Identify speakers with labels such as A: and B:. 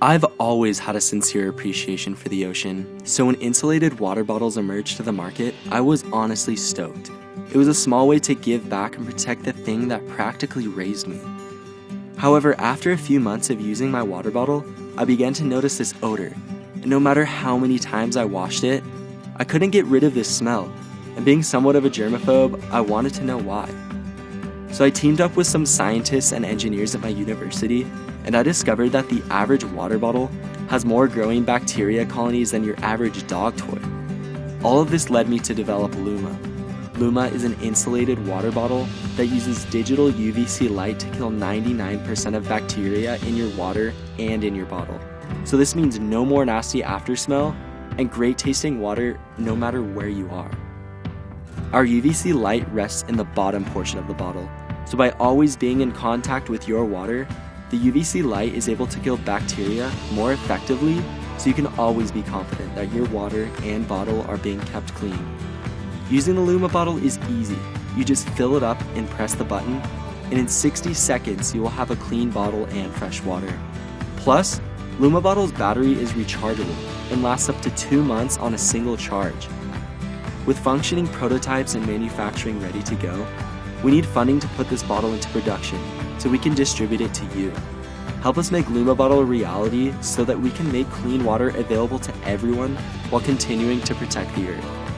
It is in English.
A: I've always had a sincere appreciation for the ocean, so when insulated water bottles emerged to the market, I was honestly stoked. It was a small way to give back and protect the thing that practically raised me. However, after a few months of using my water bottle, I began to notice this odor, and no matter how many times I washed it, I couldn't get rid of this smell, and being somewhat of a germaphobe, I wanted to know why. So I teamed up with some scientists and engineers at my university, and I discovered that the average water bottle has more growing bacteria colonies than your average dog toy. All of this led me to develop Luma. Luma is an insulated water bottle that uses digital UVC light to kill 99% of bacteria in your water and in your bottle. So this means no more nasty after smell and great tasting water no matter where you are. Our UVC light rests in the bottom portion of the bottle, so by always being in contact with your water, the UVC light is able to kill bacteria more effectively, so you can always be confident that your water and bottle are being kept clean. Using the Luma bottle is easy. You just fill it up and press the button, and in 60 seconds you will have a clean bottle and fresh water. Plus, Luma bottle's battery is rechargeable and lasts up to 2 months on a single charge. With functioning prototypes and manufacturing ready to go, we need funding to put this bottle into production so we can distribute it to you. Help us make Luma bottle a reality so that we can make clean water available to everyone while continuing to protect the earth.